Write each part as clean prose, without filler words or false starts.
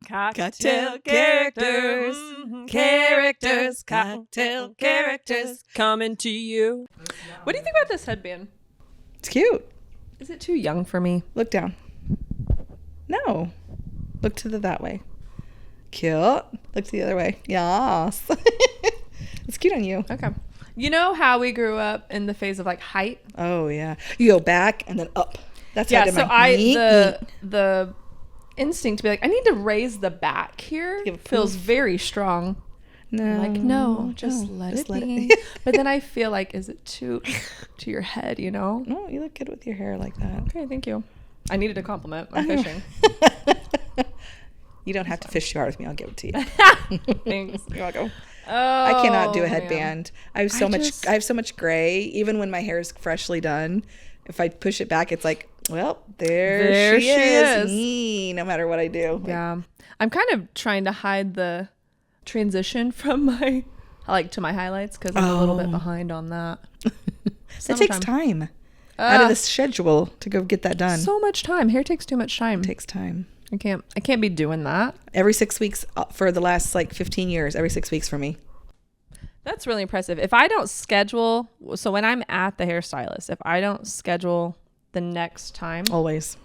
Cocktail characters, cocktail characters coming to you. What do you think about this headband? It's cute. Is it too young for me? Look down. No. Look to that way. Cute. Look to the other way. Yes. It's cute on you. Okay. You know how we grew up in the phase of like height? Oh yeah. You go back and then up. That's how the instinct to be like, I need to raise the back here feels very strong. No, just let it be. But then I feel like, is it too to your head, you know? No, you look good with your hair like that. Okay, thank you. I needed a compliment. I'm fishing. You don't have to fish too hard with me. I'll give it to you. Thanks. You're welcome. Oh, I cannot do a headband. I have so much gray. Even when my hair is freshly done, if I push it back, it's like, well, there she is. No matter what I do. Yeah. I'm kind of trying to hide the transition from my highlights because I'm a little bit behind on that. It takes time out of the schedule to go get that done. So much time. Hair takes too much time. It takes time. I can't be doing that. Every 6 weeks for the last 15 years, every 6 weeks for me. That's really impressive. If I don't schedule, so when I'm at the hairstylist, if I don't schedule the next time, always,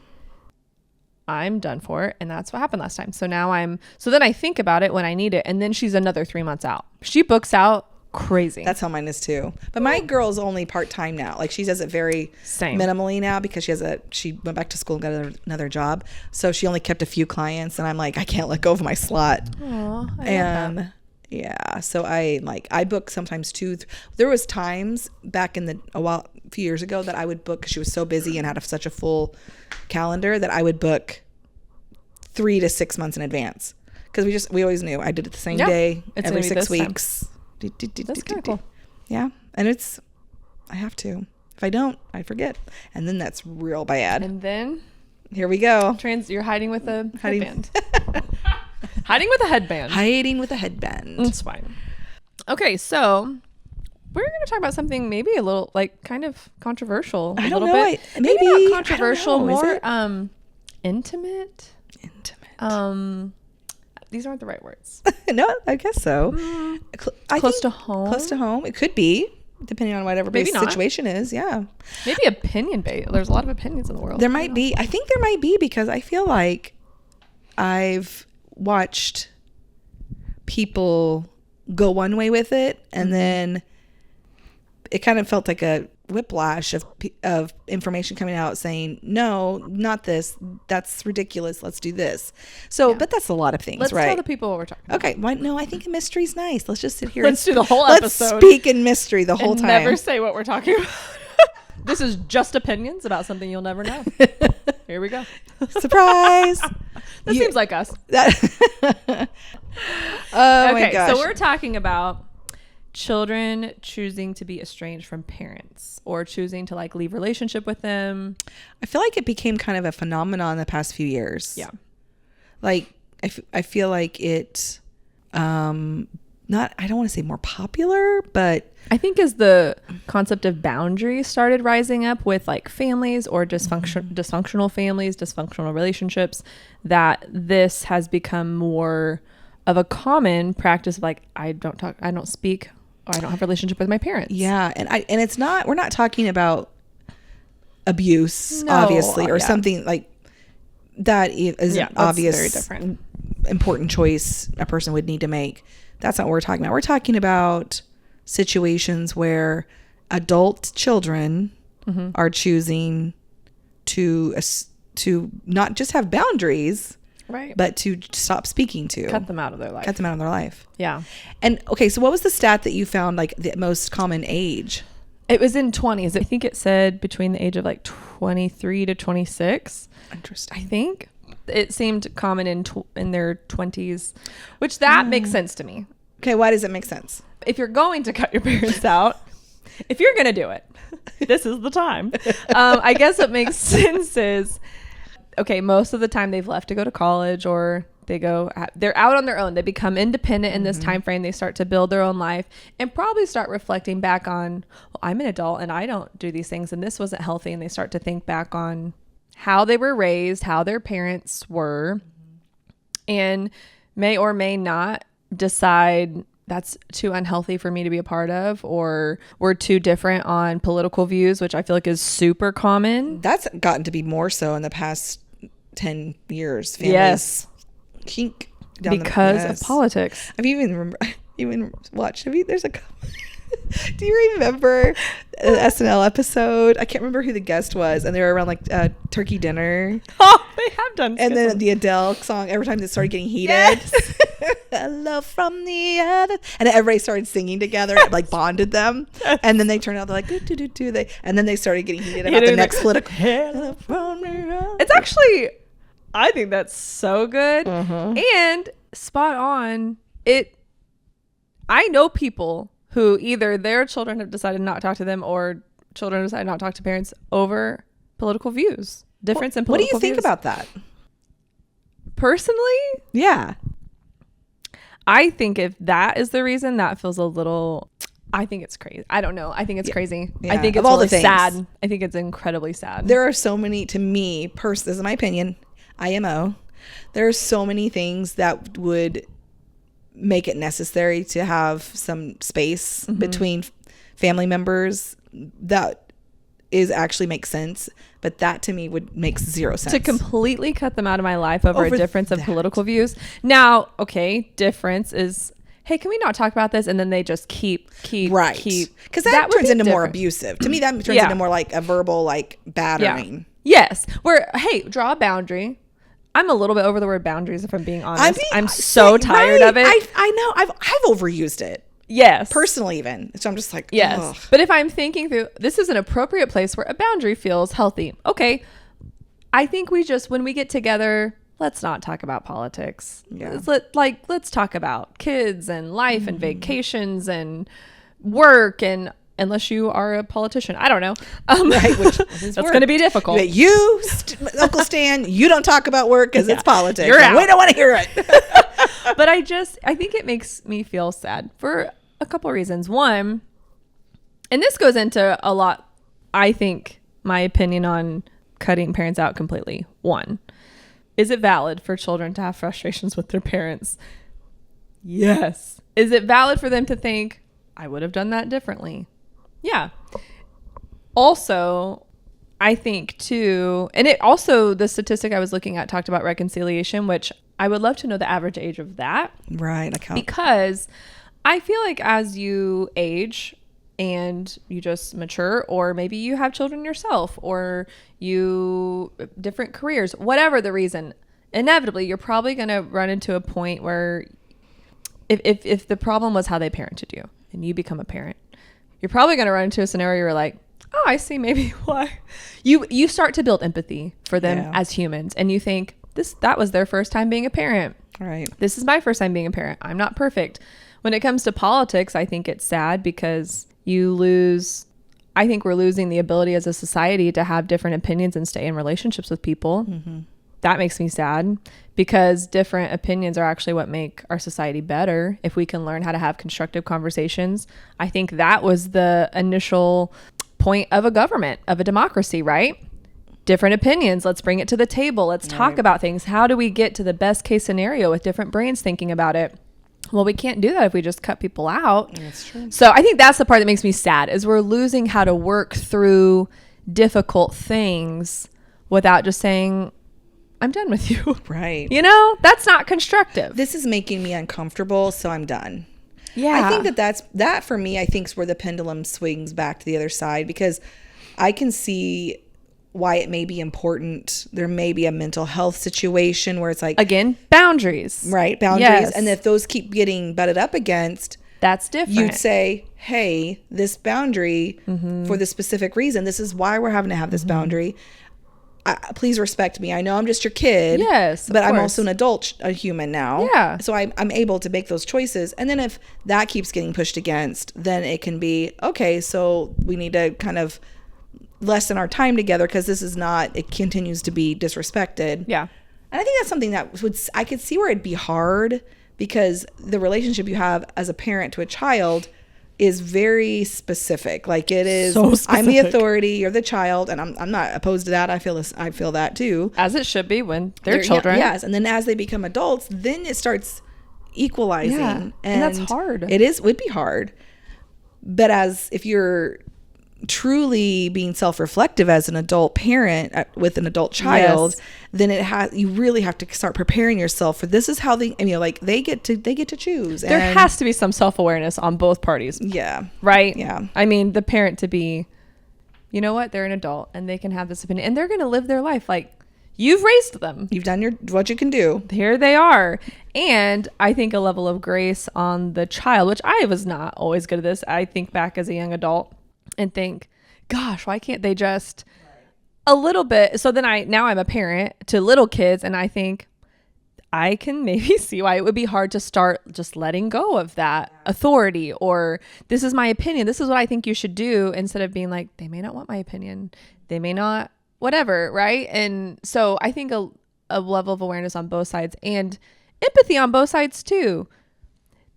I'm done for it. And that's what happened last time. So then I think about it when I need it. And then she's another 3 months out. She books out crazy. That's how mine is too. But my girl's only part-time now. Like she does it very minimally now because she went back to school and got another job. So she only kept a few clients and I'm like, I can't let go of my slot. Aww, yeah. So I book sometimes 2. There was times back in a few years ago that I would book because she was so busy and had such a full calendar that I would book 3 to 6 months in advance because we always knew I did it the same day every 6 weeks. That's kind of cool. Yeah. And I have to. If I don't, I forget. And then that's real bad. And then here we go. You're hiding with a headband. Hiding with a headband. Hiding with a headband. It's fine. Okay, so we're going to talk about something maybe a little kind of controversial. I don't know. Maybe not controversial, more intimate. These aren't the right words. No, I guess so. Close to home. Close to home. It could be, depending on what everybody's situation is. Yeah. Maybe opinion based. There's a lot of opinions in the world. There might be. I think there might be because I feel like I've watched people go one way with it and then it kind of felt like a whiplash of information coming out saying no, not this, that's ridiculous, let's do this. So but that's a lot of things. Let's right? Tell the people what we're talking about. Okay, no, I think mystery's nice. Let's just sit here. Let's do the whole episode. Let's speak in mystery the whole time. Never say what we're talking about. This is just opinions about something you'll never know. Here we go. Surprise. That seems like us. Oh my gosh. So we're talking about children choosing to be estranged from parents or choosing to leave relationship with them. I feel like it became kind of a phenomenon in the past few years. Yeah. I feel like it, I don't want to say more popular, but I think as the concept of boundaries started rising up with families or dysfunctional families, dysfunctional relationships, that this has become more of a common practice of I don't speak, or I don't have a relationship with my parents. Yeah. And it's not, we're not talking about abuse, obviously, or something like that is an obvious, very different, important choice a person would need to make. That's not what we're talking about. We're talking about situations where adult children are choosing to not just have boundaries, right, but to stop speaking to. Cut them out of their life. Yeah. And okay, so what was the stat that you found the most common age? It was in 20s. I think it said between the age of 23 to 26. Interesting. I think it seemed common in their 20s, which that makes sense to me. Okay, why does it make sense? If you're going to cut your parents out, if you're going to do it, this is the time. I guess what makes sense is, okay, most of the time they've left to go to college or they're out on their own. They become independent in this time frame. They start to build their own life and probably start reflecting back on, well, I'm an adult and I don't do these things and this wasn't healthy. And they start to think back on how they were raised, how their parents were, and may or may not decide that's too unhealthy for me to be a part of, or we're too different on political views, which I feel like is super common. That's gotten to be more so in the past 10 years. Families Yes. kink Because of politics. I've even watched. There's a. Do you remember an SNL episode? I can't remember who the guest was, and they were around like turkey dinner. Oh, they have done. And then the Adele song. Every time it started getting heated, Yes. hello from the other, and everybody started singing together. It like bonded them, and then they turned out they're like do they, and then they started getting heated about the next political. It's actually, I think that's so good and spot on. I know people who either their children have decided not to talk to them, or children decide not to talk to parents over political views. Difference in political views. What do you think about that? Personally, Yeah. I think if that is the reason, that feels a little. I think it's crazy. I don't know. I think it's crazy. Yeah. I think it's Of all the really things. sad. I think it's incredibly sad. There are so many, to me, this is my opinion, IMO. There are so many things that would make it necessary to have some space between family members that actually makes sense. But that to me would make zero sense. To completely cut them out of my life over a difference of that. political views. Now, okay, difference is, hey, can we not talk about this? And then they just keep. Because that would turns be into more different. abusive. To me, that turns Yeah. into more like a verbal like battering. Yes. Where, hey, draw a boundary. I'm a little bit over the word boundaries, if I'm being honest. I'm so tired of it. I know. I've overused it. Yes. Personally, even. So I'm just like, Yes. ugh. But if I'm thinking through, this is an appropriate place where a boundary feels healthy. Okay. I think when we get together, let's not talk about politics. Yeah. Let's talk about kids and life and vacations and work, and unless you are a politician, I don't know. Right, which that's going to be difficult. But you, Uncle Stan, you don't talk about work because it's politics. You're out. We don't want to hear it. But I think it makes me feel sad for a couple reasons. One, and this goes into a lot, I think, my opinion on cutting parents out completely. One, is it valid for children to have frustrations with their parents? Yes. Is it valid for them to think, I would have done that differently? Yeah. Also, I think too, and it also, the statistic I was looking at talked about reconciliation, which I would love to know the average age of that. Right. Because I feel like as you age and you just mature, or maybe you have children yourself, or you different careers, whatever the reason, inevitably you're probably going to run into a point where if the problem was how they parented you and you become a parent, you're probably going to run into a scenario where you're like, oh, I see maybe why. You start to build empathy for them as humans, and you think that was their first time being a parent. Right. This is my first time being a parent. I'm not perfect. When it comes to politics, I think it's sad because I think we're losing the ability as a society to have different opinions and stay in relationships with people. That makes me sad, because different opinions are actually what make our society better. If we can learn how to have constructive conversations, I think that was the initial point of a government, of a democracy, right? Different opinions. Let's bring it to the table. Let's talk about things. How do we get to the best case scenario with different brains thinking about it? Well, we can't do that if we just cut people out. That's true. So I think that's the part that makes me sad, is we're losing how to work through difficult things without just saying, I'm done with you. Right. You know, that's not constructive. This is making me uncomfortable, so I'm done. Yeah. I think that for me, I think is where the pendulum swings back to the other side, because I can see why it may be important. There may be a mental health situation where it's like, again, boundaries. Right, boundaries. Yes. And if those keep getting butted up against, that's different. you'd say, hey, this boundary for this specific reason, this is why we're having to have this boundary. Please respect me. I know I'm just your kid. Yes, of but I'm course. also an adult, a human now. Yeah. So I'm able to make those choices. And then if that keeps getting pushed against, then it can be, okay, so we need to kind of lessen our time together, because it continues to be disrespected. Yeah. And I think that's something that I could see where it'd be hard, because the relationship you have as a parent to a child is very specific. Like it is, So I'm the specific. authority, you're the child, and I'm not opposed to that. I feel this. I feel that too. As it should be when they're children. Yes, and then as they become adults, then it starts equalizing, Yeah, and that's hard. It would be hard. But as if you're truly being self-reflective as an adult parent with an adult child, Yes. then you really have to start preparing yourself for this is how they, and, you know, like they get to choose. There and has to be some self-awareness on both parties. yeah, Right? Yeah. I mean, the parent to be, you know what? They're an adult and they can have this opinion and they're going to live their life. Like, you've raised them. you've done what you can do. Here they are. And I think a level of grace on the child, which I was not always good at this. I think back as a young adult and think, gosh, why can't they just a little bit? So then now I'm a parent to little kids, and I think I can maybe see why it would be hard to start just letting go of that authority, or this is my opinion, this is what I think you should do, instead of being like, they may not want my opinion, they may not, whatever, right? And so I think a level of awareness on both sides and empathy on both sides too.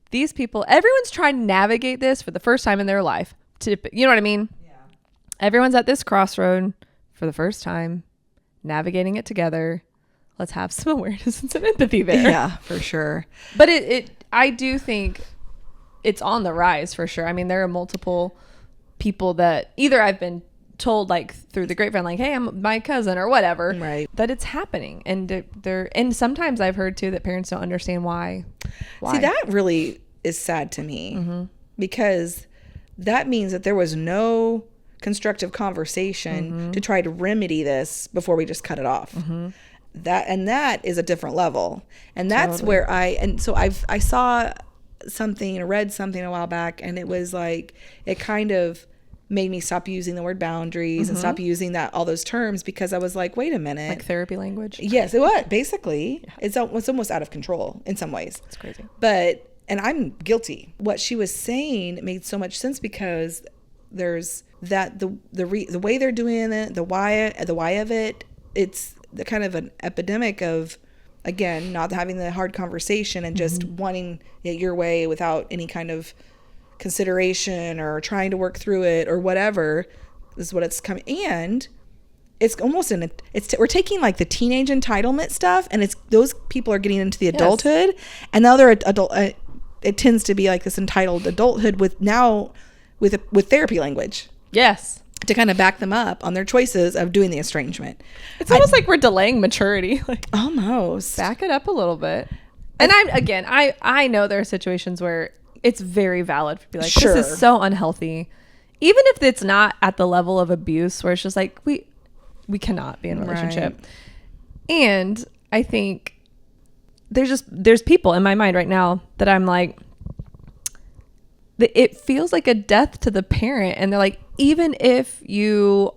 These people, everyone's trying to navigate this for the first time in their life. You know what I mean? Yeah. Everyone's at this crossroad for the first time, navigating it together. Let's have some awareness and some empathy there. Yeah, for sure. But I do think it's on the rise for sure. I mean, there are multiple people that either I've been told like through the grapevine, like, hey, I'm my cousin or whatever, right, that it's happening. And and sometimes I've heard too that parents don't understand why. See, that really is sad to me, because that means that there was no constructive conversation to try to remedy this before we just cut it off. That is a different level. And that's where I saw something or read something a while back, and it was like, it kind of made me stop using the word boundaries and stop using all those terms, because I was like, wait a minute. Like therapy language. Yes, it was basically. Yeah. It's almost out of control in some ways. It's crazy. And I'm guilty. What she was saying made so much sense, because there's that the way they're doing it, the why of it. It's the kind of an epidemic of, again, not having the hard conversation and just wanting it your way without any kind of consideration or trying to work through it or whatever. This is what it's coming. And it's almost we're taking like the teenage entitlement stuff, and it's those people are getting into the adulthood, and now they're adult. It tends to be like this entitled adulthood with therapy language. Yes. To kind of back them up on their choices of doing the estrangement. It's almost like we're delaying maturity. Like, almost. Back it up a little bit. And I know there are situations where it's very valid to be like, sure, this is so unhealthy. Even if it's not at the level of abuse where it's just like, we cannot be in a relationship. Right. And I think there's people in my mind right now that I'm like, it feels like a death to the parent. And they're like, even if you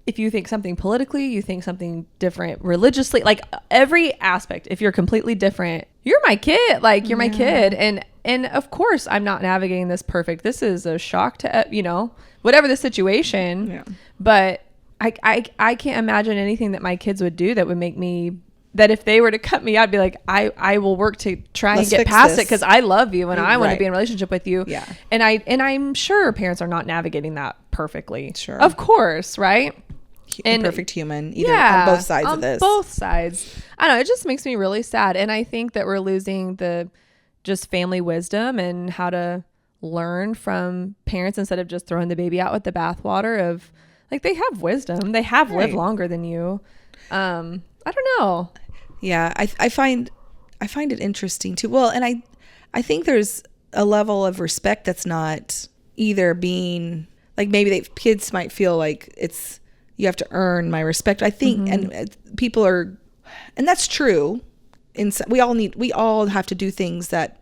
think something politically, you think something different religiously, like every aspect, if you're completely different, you're my kid, like you're my kid. And of course I'm not navigating this perfect. This is a shock to, whatever the situation, but I can't imagine anything that my kids would do that would make me, that if they were to cut me, I'd be like, I will work to try and get past it, because I love you and I want to be in a relationship with you. Yeah. And I'm sure parents are not navigating that perfectly. Sure. Of course, right? Imperfect human, on both sides of this. Both sides. I don't know, it just makes me really sad. And I think that we're losing the just family wisdom and how to learn from parents instead of just throwing the baby out with the bathwater of, like, they have wisdom. They have lived longer than you. I don't know. Yeah, I find it interesting too. Well, and I think there's a level of respect that's not either being like, maybe kids might feel like it's, you have to earn my respect. I think, and people are, and that's true. We all have to do things that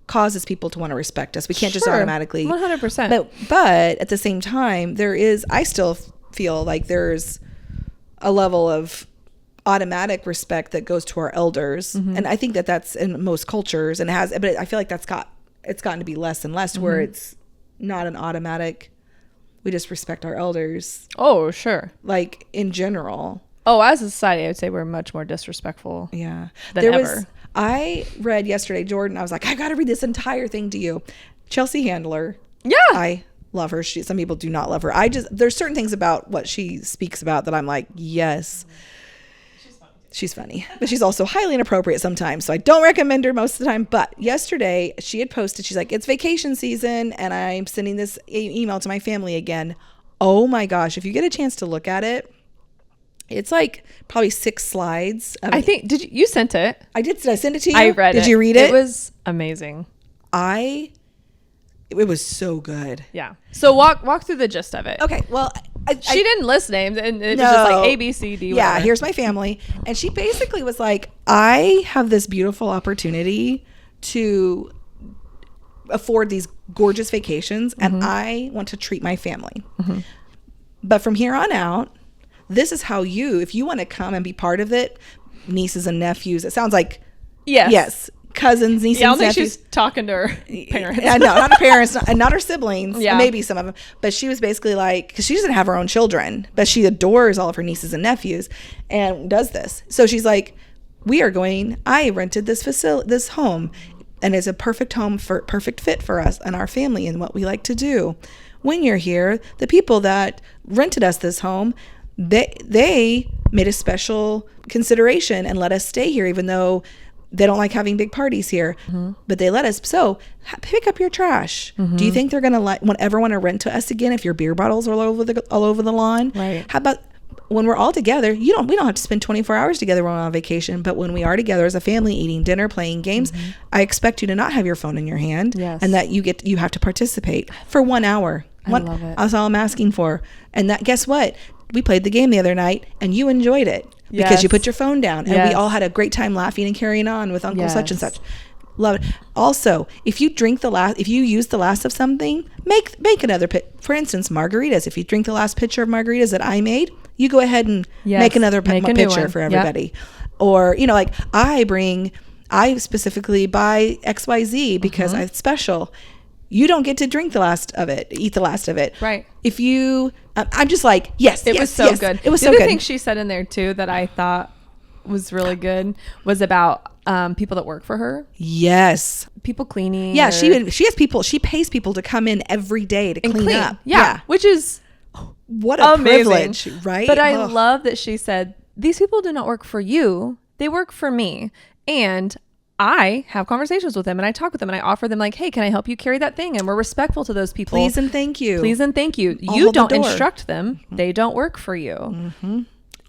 causes people to want to respect us. We can't just automatically 100%. But at the same time, I still feel like there's a level of automatic respect that goes to our elders, and I think that's in most cultures, and but I feel like it's gotten to be less and less, where it's not an automatic, we just respect our elders. Oh, sure. Like in general. Oh, as a society, I would say we're much more disrespectful. Yeah. Than ever. I read yesterday, Jordan, I was like, I got to read this entire thing to you. Chelsea Handler. Yeah. I love her. Some people do not love her. There's certain things about what she speaks about that I'm like, yes. She's funny, but she's also highly inappropriate sometimes. So I don't recommend her most of the time. But yesterday she had posted, she's like, it's vacation season and I'm sending this email to my family again. Oh my gosh. If you get a chance to look at it, it's like probably 6 slides. I think, you sent it? I did. Did I send it to you? I read it. Did you read it? It was amazing. It was so good. Yeah. So walk through the gist of it. Okay. Well, she didn't list names, and it was just like A, B, C, D. Yeah. Whatever. Here's my family. And she basically was like, I have this beautiful opportunity to afford these gorgeous vacations, and I want to treat my family. But from here on out, this is how if you want to come and be part of it, nieces and nephews, it sounds like, yes, cousins, nieces, I don't and think nephews. she's talking to her parents. No, not her parents, and not her siblings. Yeah. Maybe some of them. But she was basically like, because she doesn't have her own children, but she adores all of her nieces and nephews and does this. So she's like, I rented this home, and it's a perfect fit for us and our family and what we like to do. When you're here, the people that rented us this home, they made a special consideration and let us stay here, even though they don't like having big parties here, but they let us. So pick up your trash. Do you think they're going to ever want to rent to us again if your beer bottles are all over the lawn? Right. How about when we're all together? We don't have to spend 24 hours together when we're on vacation, but when we are together as a family, eating dinner, playing games, I expect you to not have your phone in your hand, and that you have to participate for 1 hour. I love it. That's all I'm asking for. And guess what? We played the game the other night, and you enjoyed it. Because you put your phone down, and we all had a great time laughing and carrying on with Uncle such and such. Love it. Also, if you use the last of something, make another for instance, margaritas. If you drink the last pitcher of margaritas that I made, you go ahead and make another pitcher for everybody. Or, like I specifically buy XYZ because it's special. You don't get to eat the last of it. Right. If you, I'm just like, yes, it was so good. It was so good. The other thing she said in there too that I thought was really good was about people that work for her. Yes. People cleaning. Yeah. She pays people to come in every day to clean up. Yeah. Which is what a amazing. Privilege, right? But I love that she said, these people do not work for you. They work for me. And I have conversations with them, and I talk with them, and I offer them like, hey, can I help you carry that thing? And we're respectful to those people. Please and thank you. You don't instruct them. They don't work for you.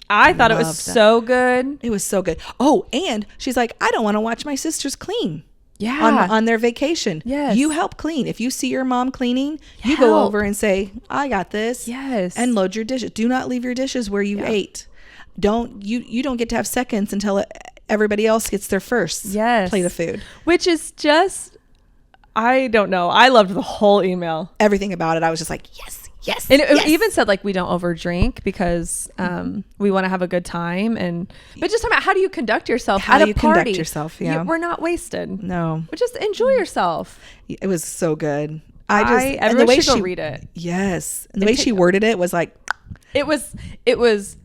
I thought it was so good. It was so good. Oh, and she's like, I don't want to watch my sisters clean. Yeah. On their vacation. Yes. You help clean. If you see your mom cleaning, you go over and say, I got this. Yes. And load your dishes. Do not leave your dishes where you ate. You don't get to have seconds until everybody else gets their first plate of food. Which is just, I don't know. I loved the whole email. Everything about it. I was just like, yes. And it even said like, we don't overdrink because we want to have a good time. But just talking about how do you conduct yourself at a party? Conduct yourself, We're not wasted. No. But just enjoy yourself. It was so good. Everyone should go read it. Yes. And the way she worded it was like. It was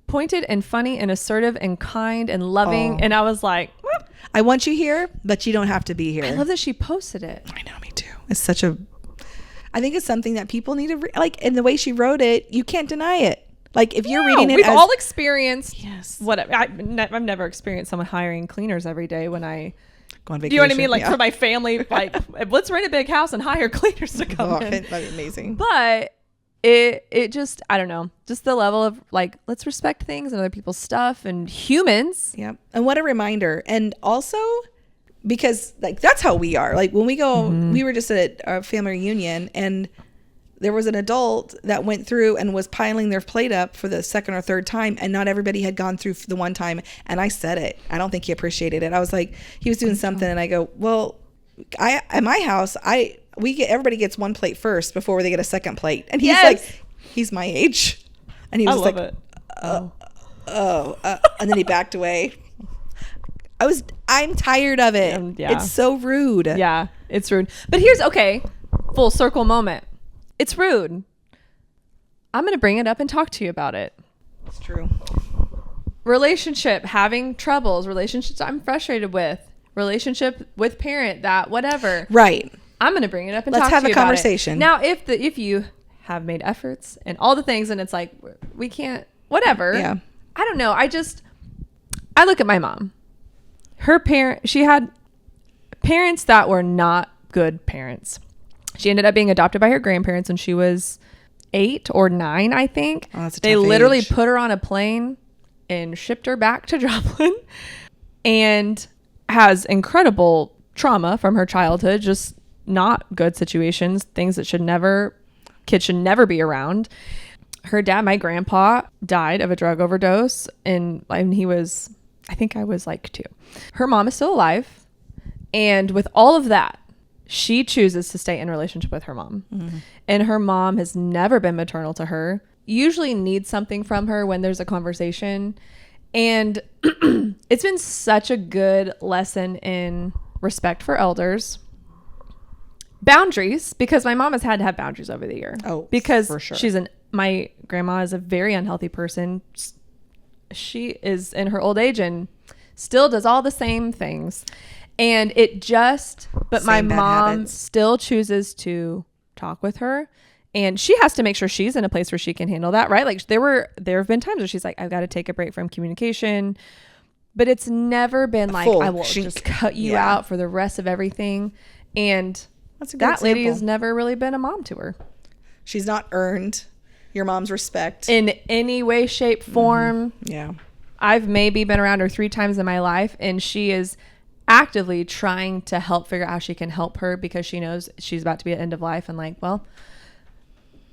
pointed and funny and assertive and kind and loving. And I was like, I want you here, but you don't have to be here. I love that she posted it. I know, me too. I think it's something that people need to and the way she wrote it, you can't deny it. Like if you're reading it, we've all experienced. Yes. Whatever. I've never experienced someone hiring cleaners every day when I go on vacation. You know what I mean? Like for my family, like let's rent a big house and hire cleaners to come in. That'd be amazing. But it just, I don't know, just the level of like, let's respect things and other people's stuff and humans. Yeah. And what a reminder. And also because like that's how we are. Like when we go, we were just at a family reunion and there was an adult that went through and was piling their plate up for the second or third time, and not everybody had gone through the one time. And I said it. I don't think he appreciated it. I was like, he was doing something, and I go, well, at my house, everybody gets one plate first before they get a second plate. And he's like, he's my age, and he was like, it. And then he backed away. I'm tired of it. It's so rude. Yeah, it's rude. But full circle moment. It's rude. I'm going to bring it up and talk to you about it. It's true. Relationship, having troubles, relationships I'm frustrated with, relationship with parent, that whatever. Right. I'm going to bring it up and Let's talk have to a you about it. conversation. Now, if you have made efforts and all the things and it's like, we can't, whatever. Yeah. I don't know. I look at my mom. She had parents that were not good parents. She ended up being adopted by her grandparents when she was 8 or 9, I think. Oh, that's a they tough literally age. put her on a plane and shipped her back to Joplin, and has incredible trauma from her childhood, just not good situations, things that kids should never be around. Her dad, my grandpa, died of a drug overdose, and I think I was like 2. Her mom is still alive, and with all of that, she chooses to stay in relationship with her mom. Mm-hmm. And her mom has never been maternal to her, usually needs something from her when there's a conversation. And it's been such a good lesson in respect for elders, boundaries, because my mom has had to have boundaries over the year. Oh, because for sure. My grandma is a very unhealthy person. She is in her old age and still does all the same things. And but my mom habits. still chooses to talk with her, and she has to make sure she's in a place where she can handle that, right? Like there have been times where she's like, I've got to take a break from communication, but it's never been like, I will just cut you out for the rest of everything. And that's a good that example. lady has never really been a mom to her. She's not earned your mom's respect in any way, shape, form. Mm-hmm. Yeah. I've maybe been around her 3 times in my life, and she is actively trying to help figure out how she can help her, because she knows she's about to be at end of life, and like, well,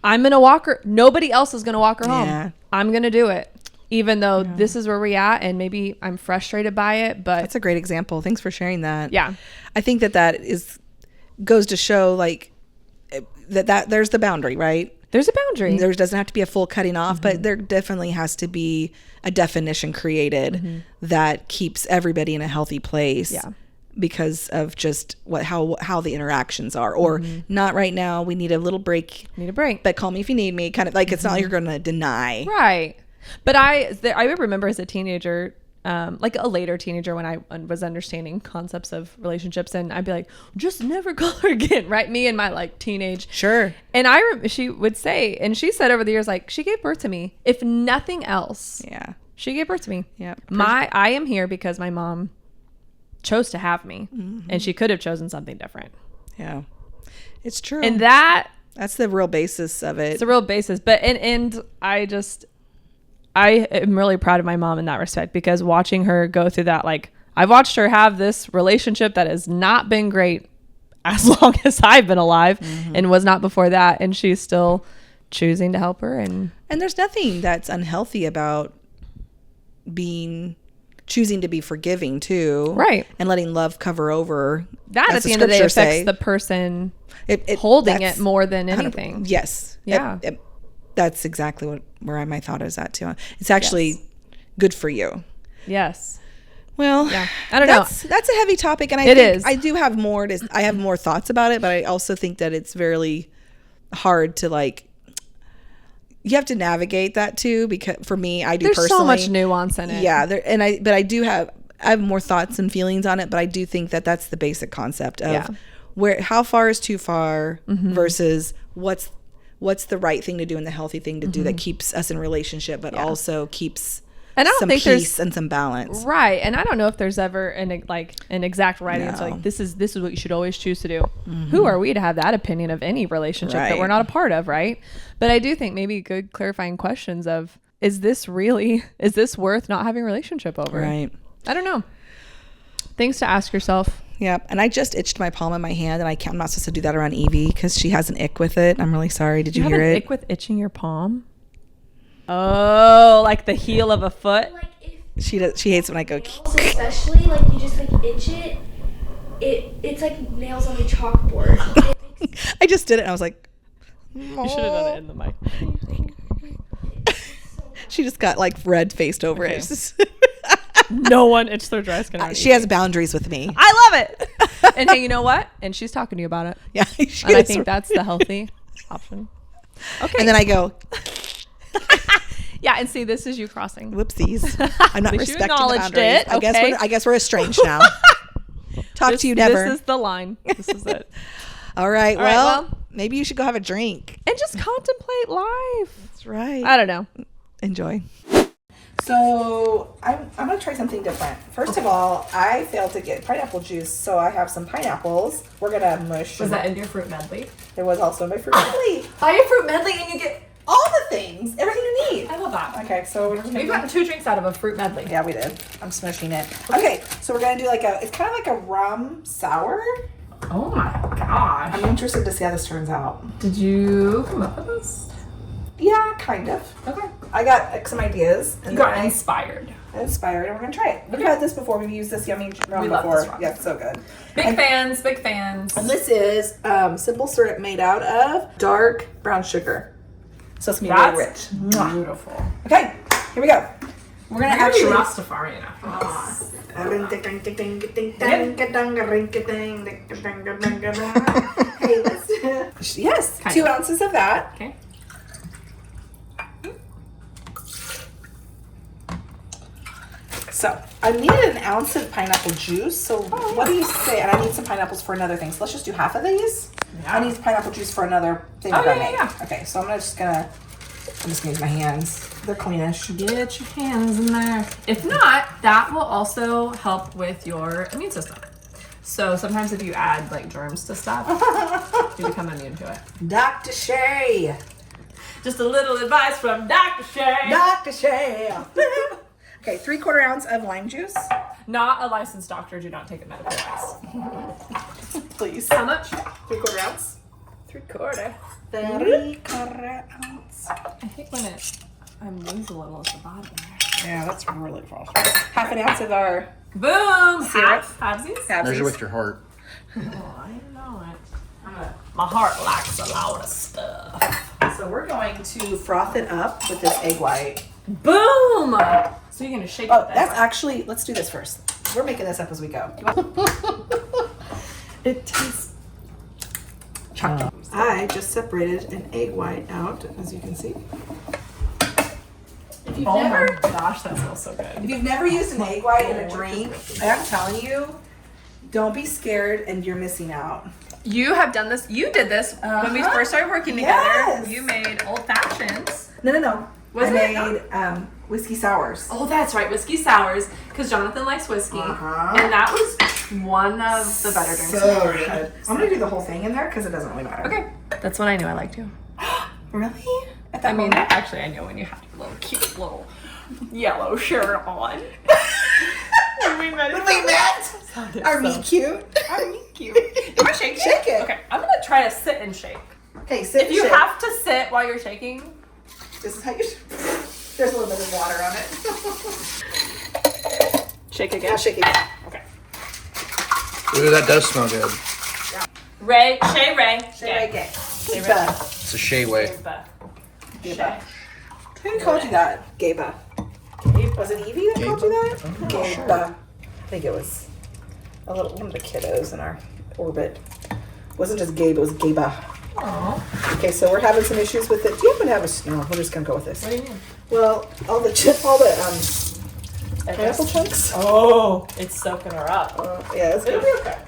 I'm going to walk her. Nobody else is going to walk her home. I'm going to do it, even though this is where we're at, and maybe I'm frustrated by it, but that's a great example. Thanks for sharing that. Yeah. I think that goes to show like that there's the boundary, right? There's a boundary. There doesn't have to be a full cutting off, but there definitely has to be a definition created that keeps everybody in a healthy place. Yeah. Because of just how the interactions are, or not right now. We need a little break. Need a break. But call me if you need me. Kind of like it's not like you're going to deny. Right. But I remember as a teenager, like a later teenager, when I was understanding concepts of relationships, and I'd be like, just never call her again, right? Me and my like teenage. Sure. And she would say, and she said over the years, like, she gave birth to me. If nothing else, she gave birth to me. Yeah. I am here because my mom chose to have me, and she could have chosen something different. Yeah, it's true. And that's the real basis of it. It's the real basis. But and I am really proud of my mom in that respect, because watching her go through that, like, I've watched her have this relationship that has not been great as long as I've been alive, and was not before that, and she's still choosing to help her. And there's nothing that's unhealthy about choosing to be forgiving too, right? And letting love cover over that. At the end of the day, affects the person holding it more than anything. Yes. Yeah. That's exactly where my thought is at too. It's actually good for you. Yes. Well, I don't know. That's a heavy topic, and I do have more. I have more thoughts about it, but I also think that it's very hard to like. You have to navigate that too, because for me, there's personally, so much nuance in it. Yeah, I have more thoughts and feelings on it, but I do think that that's the basic concept of how far is too far versus what's the right thing to do and the healthy thing to do that keeps us in relationship, but also keeps some peace and some balance. Right. And I don't know if there's ever an exact right answer. Like, this is what you should always choose to do. Who are we to have that opinion of any relationship that we're not a part of, right? But I do think maybe good clarifying questions of, is this worth not having a relationship over? Right. I don't know. Things to ask yourself. Yeah. And I just itched my palm of my hand, and I'm not supposed to do that around Evie because she has an ick with it. I'm really sorry. Did you hear it? Ick with itching your palm? Oh, like the heel of a foot? Like she hates when I go. Also, especially like you just like itch it. It's like nails on a chalkboard. I just did it, and I was like, you should have done it in the mic. She just got like red faced over it. No one itched their dry skin. She has boundaries with me. I love it. And hey, you know what? And she's talking to you about it. Yeah, and I think that's the healthy option. Okay. And then I go. Yeah, and see, this is you crossing. Whoopsies. I'm not respecting the boundaries. It, okay. I guess we're estranged now. Talk to you never. This is the line. This is it. All right. All right, Well, well. maybe you should go have a drink. And just contemplate life. That's right. I don't know. Enjoy. So I'm gonna try something different. First of all, I failed to get pineapple juice, so I have some pineapples. We're gonna mush. Was that in your fruit medley? There was also my fruit medley. Buy your fruit medley and you get... All the things, everything you need. I love that. Okay, so we're We've gotten 2 drinks out of a fruit medley. Yeah, we did. I'm smushing it. Okay, so we're gonna do it's kind of like a rum sour. Oh my gosh. I'm interested to see how this turns out. Did you come up with this? Yeah, kind of. Okay. I got some ideas. You got inspired. Inspired, and we're gonna try it. We've had this before. We've used this yummy rum We before. love this rum. Yeah, it's so good. Big fans. And this is simple syrup made out of dark brown sugar. So it's gonna be really rich. Mwah. Beautiful. Okay, here we go. We're gonna You're actually. Rastafarian after this. Hey, let's. Yes, Kind 2 of. ounces of that. Okay. So I needed an ounce of pineapple juice. So what do you say? And I need some pineapples for another thing. So let's just do half of these. Yeah. I need pineapple juice for another thing Oh, that I yeah, make. yeah. Okay, so I'm just gonna use my hands. They're cleanish. Get your hands in there. If not, that will also help with your immune system. So sometimes if you add like germs to stuff, you become immune to it. Dr. Shay. Just a little advice from Dr. Shay. Dr. Shay. Okay, 3/4 ounce of lime juice. Not a licensed doctor. Do not take a medical advice. Please. How much? 3/4 ounce. 3/4. 3/4 ounce. I hate when I lose a little at the bottom there. Yeah, that's really phosphorus. Half an ounce of our Boom! Syrup. Halvesies? Measure with your heart. Oh, I know it. My heart likes a lot of stuff. So we're going to froth it up with this egg white. Boom! So you're gonna shake Oh, it. that's actually, let's do this first. We're making this up as we go. It tastes chocolate. I just separated an egg white out, as you can see. If you've Oh never, my gosh, that smells so good. if you've never used an egg white in a drink, I'm telling you, don't be scared and you're missing out. You have done this. You did this when we first started working together. Yes. You made old fashions. No. Was I it? made whiskey sours. Oh, that's right, whiskey sours. Because Jonathan likes whiskey, Uh-huh. and that was one of the better drinks. So I've ever good. had. I'm gonna do the whole thing in there because it doesn't really matter. Okay, that's when I knew I liked you. Really? At I that mean, moment? actually, I knew when you had your little cute little yellow shirt on. When we met. Are we cute? Are we cute? Am I shaking? Shake it. Okay, I'm gonna try to sit and shake. Okay, sit. If you shake. have to sit while you're shaking, This is how you. There's a little bit of water on it. shake Yeah, again. shake it. Okay. Ooh, that does smell good. Ray, Shay Ray. Shake right gay. Shay Ray. Gaba. It's a Shay way. Gaba. Who called you that? Gaba. Was it Evie that called you that? Gaba. I think it was one of the kiddos in our orbit. It wasn't just Gabe, it was Gaba. Aww. Okay, so we're having some issues with it. Do you happen to have a? No, we're just gonna go with this. What do you mean? Well, all the pineapple chunks. Oh, it's soaking her up. Yeah, it's It'll good. be okay.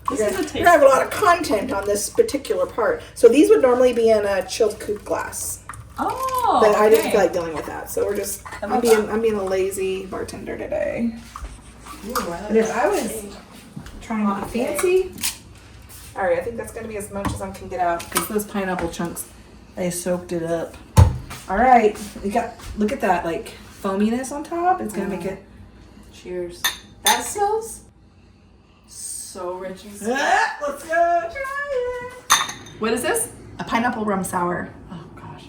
This We're is a gonna taste. have a lot of content on this particular part. So these would normally be in a chilled coupe glass, Oh, but I didn't okay. feel like dealing with that. So we're just I'm love being a lazy bartender today. And if I was trying to be fancy, all right, I think that's gonna be as much as I can get out because those pineapple chunks, they soaked it up. All right, look at that like foaminess on top. It's gonna make it. Cheers. That smells so rich and sweet. Let's go try it. What is this? A pineapple rum sour. Oh gosh.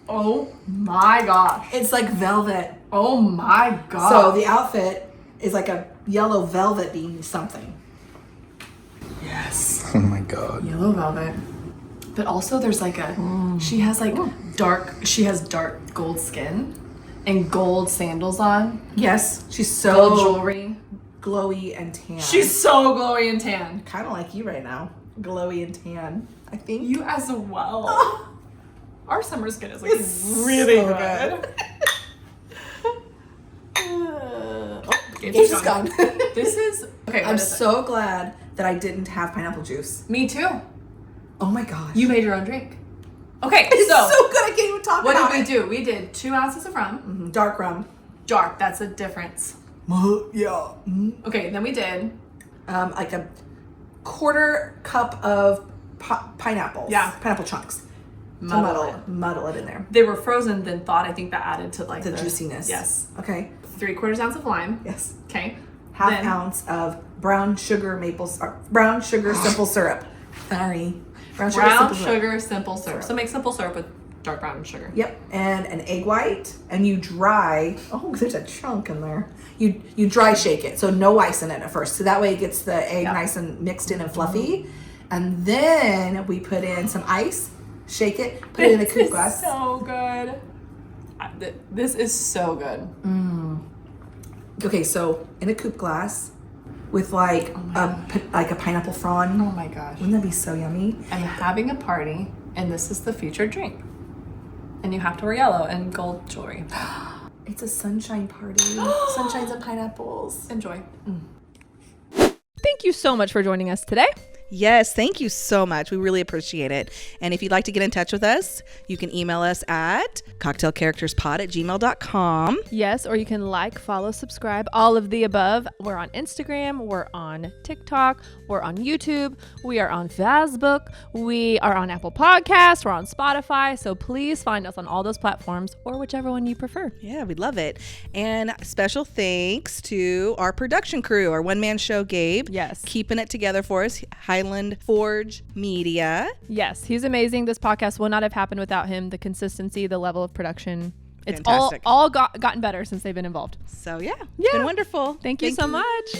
Oh my gosh. It's like velvet. Oh my god. So the outfit is like a yellow velvet being something. Yes. Oh my god. yellow velvet. But also there's like she has like dark gold skin and gold sandals on. Yes. She's so Gold jewelry. glowy and tan. She's so glowy and tan. kind of like you right now. Glowy and tan. I think. You as well. Our summer skin is like really so good. Oh, It's just gone. This is okay. I'm so glad that I didn't have pineapple juice. Me too. Oh my gosh. You made your own drink. Okay, It's so so good. I can't even talk what about did we it. do? We did 2 ounces of rum. Mhm, dark rum. Dark, that's a difference. Yeah. Okay, then we did. Like a quarter cup of pineapples. Yeah. Pineapple chunks. Muddle Muddle it in there. They were frozen, then thawed. I think that added to like The juiciness. Yes. Okay. 3/4 ounce of lime. Yes. Okay. Half Then- ounce of brown sugar simple syrup. Sorry. Brown Brown simple syrup. sugar simple syrup. So make simple syrup with dark brown sugar. Yep, and an egg white, and you dry. Oh, there's a chunk in there. You dry shake it, so no ice in it at first, so that way it gets the egg Yep. nice and mixed in and fluffy. And then we put in some ice, shake it, put it in a This coupe is glass. so good. This is so good. Okay, so in a coupe glass with like a pineapple frond. Oh my gosh. Wouldn't that be so yummy? I'm having a party, and this is the featured drink. And you have to wear yellow and gold jewelry. It's a sunshine party. Sunshines and pineapples. Enjoy. Thank you so much for joining us today. Yes, thank you so much. We really appreciate it. And if you'd like to get in touch with us, you can email us at cocktailcharacterspod@gmail.com. Yes, or you can like, follow, subscribe, all of the above. We're on Instagram, we're on TikTok, we're on YouTube, we are on Facebook, we are on Apple Podcasts, we're on Spotify. So please find us on all those platforms or whichever one you prefer. Yeah, we love it. And special thanks to our production crew, our one-man show, Gabe. Yes. Keeping it together for us, Highland Forge Media. Yes, he's amazing. This podcast would not have happened without him. The consistency, the level of production. It's Fantastic. all gotten better since they've been involved. So yeah, it's been wonderful. Thank you so much.